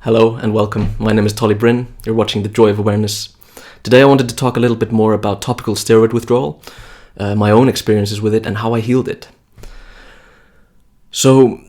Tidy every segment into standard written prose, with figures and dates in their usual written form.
Hello and welcome. My name is Tolly Bryn. You're watching The Joy of Awareness. Today I wanted to talk a little bit more about topical steroid withdrawal, my own experiences with it and how I healed it. So,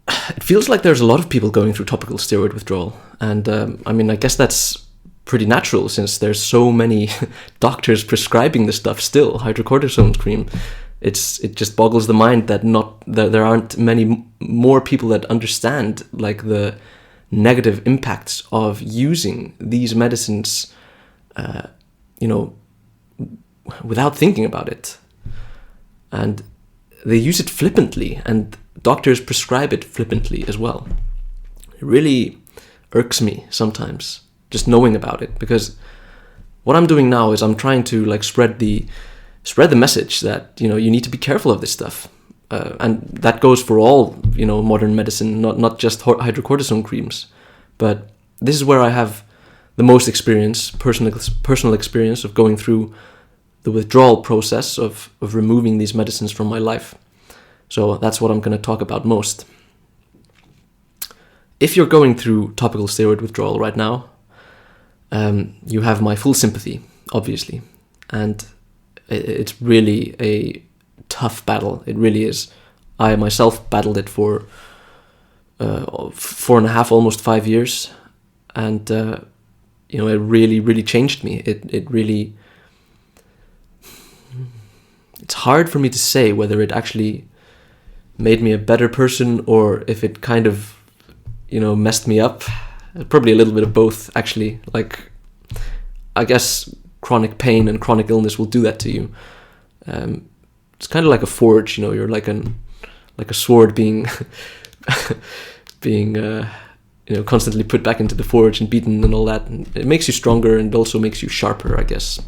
it feels like there's a lot of people going through topical steroid withdrawal. And I guess that's pretty natural since there's so many doctors prescribing this stuff still, hydrocortisone cream. It just boggles the mind that there aren't many more people that understand like the negative impacts of using these medicines, without thinking about it. And they use it flippantly, and doctors prescribe it flippantly as well. It really irks me sometimes, just knowing about it, because what I'm doing now is I'm trying to spread the message that, you need to be careful of this stuff. And that goes for all, modern medicine, not just hydrocortisone creams. But this is where I have the most experience, personal experience of going through the withdrawal process of removing these medicines from my life. So that's what I'm going to talk about most. If you're going through topical steroid withdrawal right now, you have my full sympathy, obviously. And it's really a tough battle. It really is. I myself battled it for 4.5, almost 5 years, and it really changed me. It's hard for me to say whether it actually made me a better person or if it kind of messed me up. Probably a little bit of both, actually. I guess chronic pain and chronic illness will do that to you. It's kind of like a forge, you're like a sword being constantly put back into the forge and beaten and all that. And it makes you stronger and also makes you sharper, I guess.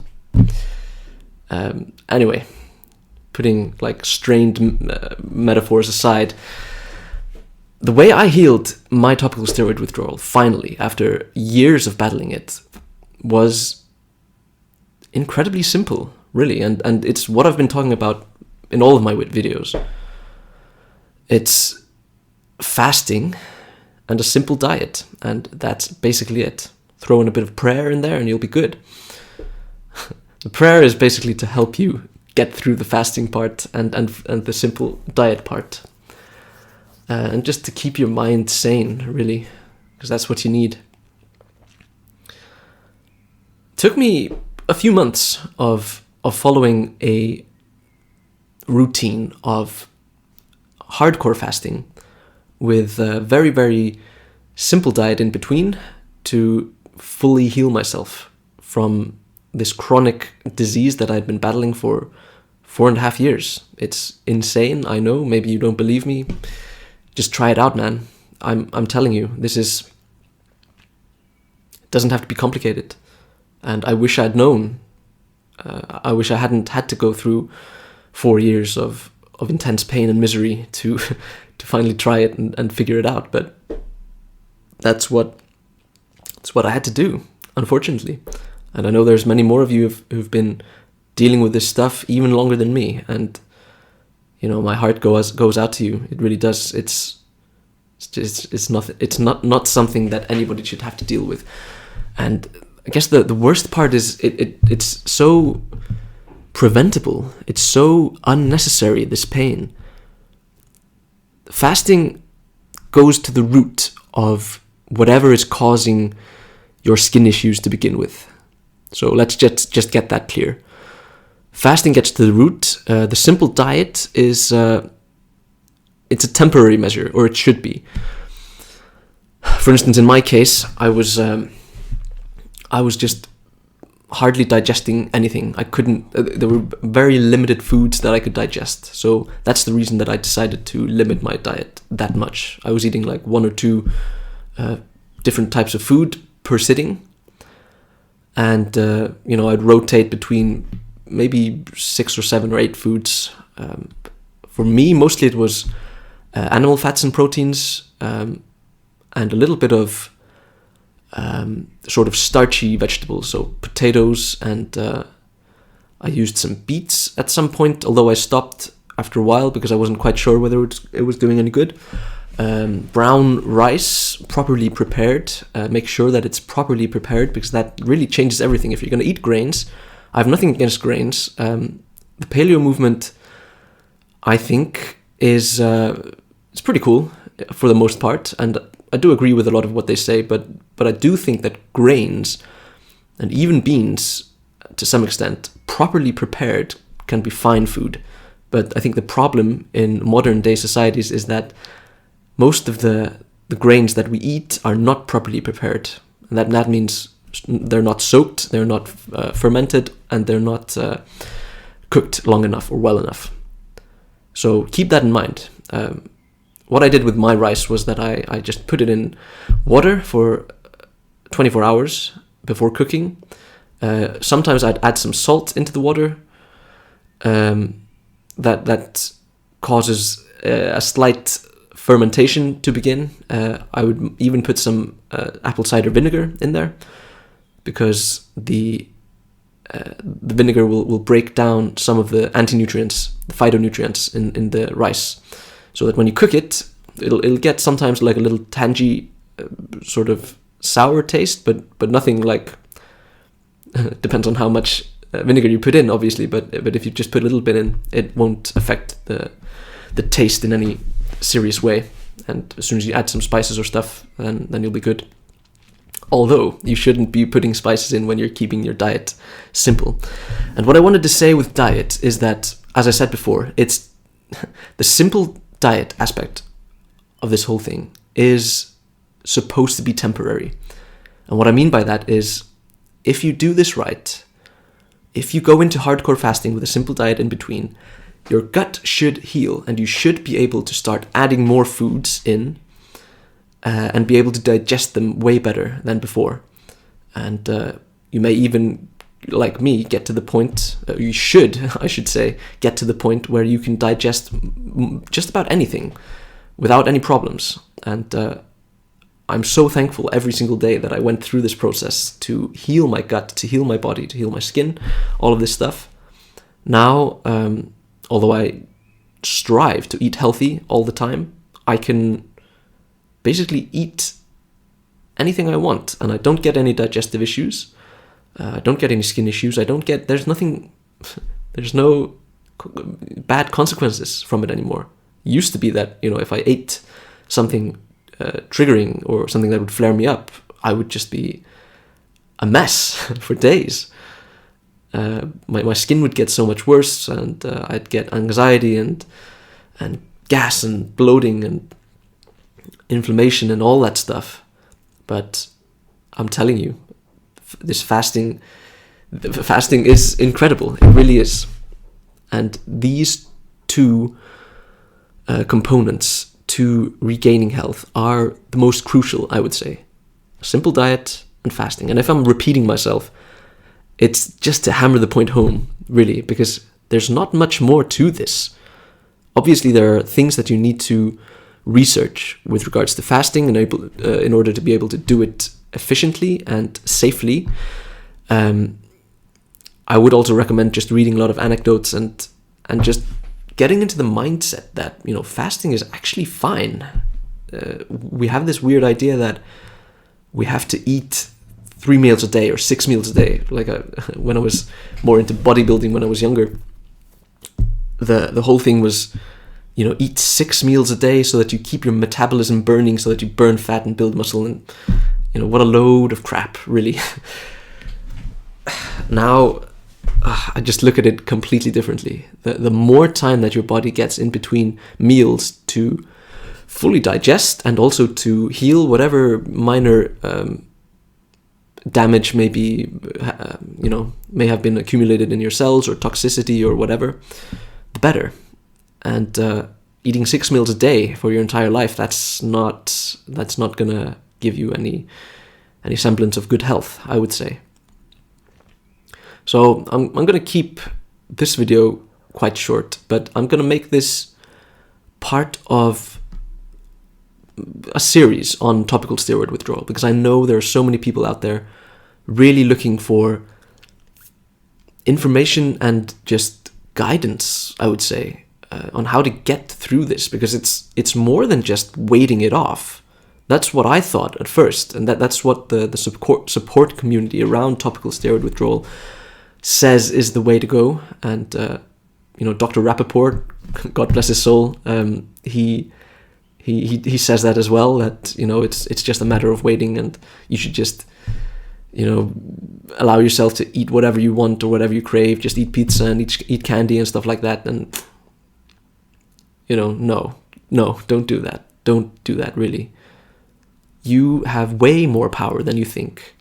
Anyway, putting strained metaphors aside, the way I healed my topical steroid withdrawal, finally, after years of battling it, was incredibly simple, really. And it's what I've been talking about in all of my videos. It's fasting and a simple diet, and that's basically it. Throw in a bit of prayer in there and you'll be good. The prayer is basically to help you get through the fasting part and the simple diet part. And just to keep your mind sane, really, because that's what you need. It took me a few months of following a routine of hardcore fasting with a very, very simple diet in between to fully heal myself from this chronic disease that I'd been battling for 4.5 years. It's insane, I know. Maybe you don't believe me. Just try it out, man. I'm telling you, it doesn't have to be complicated. And I wish I'd known. I wish I hadn't had to go through 4 years of intense pain and misery to finally try it and figure it out. But that's what I had to do, unfortunately. And I know there's many more of you who've been dealing with this stuff even longer than me. And my heart goes out to you. It really does. It's not something that anybody should have to deal with. And I guess the worst part is it's so preventable. It's so unnecessary, this pain. Fasting goes to the root of whatever is causing your skin issues to begin with. So let's just get that clear. Fasting gets to the root. The simple diet is it's a temporary measure, or it should be. For instance, in my case, I was just hardly digesting anything. I couldn't. There were very limited foods that I could digest. So that's the reason that I decided to limit my diet that much. I was eating 1 or 2 different types of food per sitting, and I'd rotate between maybe 6 or 7 or 8 foods. For me, mostly it was animal fats and proteins, and a little bit of sort of starchy vegetables, so potatoes, and I used some beets at some point, although I stopped after a while because I wasn't quite sure whether it was doing any good. brown rice, properly prepared. Make sure that it's properly prepared, because that really changes everything. If you're going to eat grains, I have nothing against grains. The paleo movement, I think, is it's pretty cool for the most part, and I do agree with a lot of what they say, but I do think that grains and even beans, to some extent, properly prepared, can be fine food. But I think the problem in modern day societies is that most of the grains that we eat are not properly prepared. And that means they're not soaked, they're not fermented, and they're not cooked long enough or well enough. So keep that in mind. What I did with my rice was that I just put it in water for 24 hours before cooking. Sometimes I'd add some salt into the water. That causes a slight fermentation to begin. I would even put some apple cider vinegar in there, because the vinegar will break down some of the anti-nutrients, the phytonutrients in the rice, so that when you cook it, it'll get sometimes like a little tangy sort of sour taste, but nothing like depends on how much vinegar you put in, obviously, but if you just put a little bit in, it won't affect the taste in any serious way. And as soon as you add some spices or stuff, then you'll be good. Although you shouldn't be putting spices in when you're keeping your diet simple. And what I wanted to say with diet is that, as I said before, it's the simple diet aspect of this whole thing is supposed to be temporary. And what I mean by that is, if you do this right, if you go into hardcore fasting with a simple diet in between, your gut should heal, and you should be able to start adding more foods in and be able to digest them way better than before. And you may even, like me, get to the point, you should, I should say, get to the point where you can digest just about anything without any problems. And I'm so thankful every single day that I went through this process to heal my gut, to heal my body, to heal my skin, all of this stuff. Now, although I strive to eat healthy all the time, I can basically eat anything I want, and I don't get any digestive issues. I don't get any skin issues. There's no bad consequences from it anymore. It used to be that, if I ate something triggering or something that would flare me up, I would just be a mess for days. My skin would get so much worse, and I'd get anxiety and gas and bloating and inflammation and all that stuff. But I'm telling you, this fasting is incredible. It really is. And these two components to regaining health are the most crucial, I would say. A simple diet and fasting. And if I'm repeating myself, it's just to hammer the point home, really, because there's not much more to this. Obviously, there are things that you need to research with regards to fasting in order to be able to do it efficiently and safely. I would also recommend just reading a lot of anecdotes and just getting into the mindset that, fasting is actually fine. We have this weird idea that we have to eat 3 meals a day or 6 meals a day. Like when I was more into bodybuilding when I was younger, the whole thing was, eat 6 meals a day so that you keep your metabolism burning, so that you burn fat and build muscle. And, what a load of crap, really. Now, I just look at it completely differently. The more time that your body gets in between meals to fully digest and also to heal whatever minor damage may have been accumulated in your cells or toxicity or whatever, the better. And eating 6 meals a day for your entire life, that's not gonna give you any semblance of good health, I would say. So I'm going to keep this video quite short, but I'm going to make this part of a series on topical steroid withdrawal, because I know there are so many people out there really looking for information and just guidance, I would say, on how to get through this, because it's more than just waiting it off. That's what I thought at first, and that's what the support community around topical steroid withdrawal says is the way to go. And Dr. Rappaport, God bless his soul, he says that as well, that it's just a matter of waiting, and you should just allow yourself to eat whatever you want or whatever you crave. Just eat pizza and eat candy and stuff like that. And no, don't do that. Don't do that, really. You have way more power than you think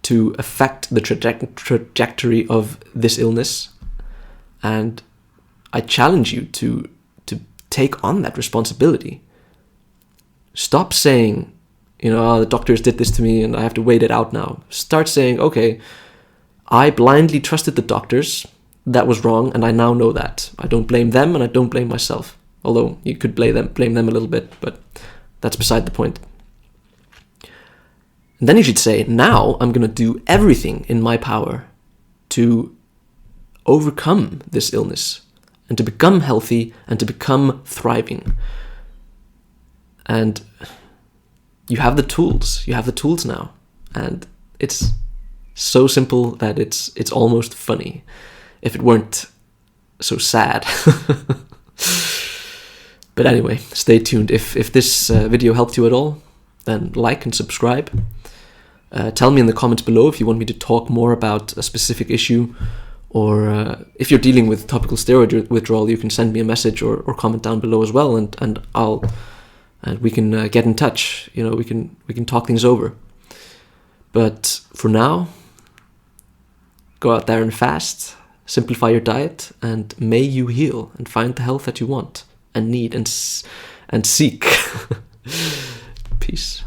to affect the trajectory of this illness, and I challenge you to take on that responsibility. Stop saying, the doctors did this to me and I have to wait it out now. Start saying, okay, I blindly trusted the doctors. That was wrong, and I now know that. I don't blame them, and I don't blame myself. Although you could blame them a little bit, but that's beside the point. And then you should say, now I'm going to do everything in my power to overcome this illness and to become healthy and to become thriving. And you have the tools. You have the tools now. And it's so simple that it's almost funny if it weren't so sad. But anyway, stay tuned. If this video helped you at all, then like and subscribe. Tell me in the comments below if you want me to talk more about a specific issue, or if you're dealing with topical steroid withdrawal, you can send me a message or comment down below as well, and we can get in touch. We can talk things over. But for now, go out there and fast, simplify your diet, and may you heal and find the health that you want and need and seek. Peace.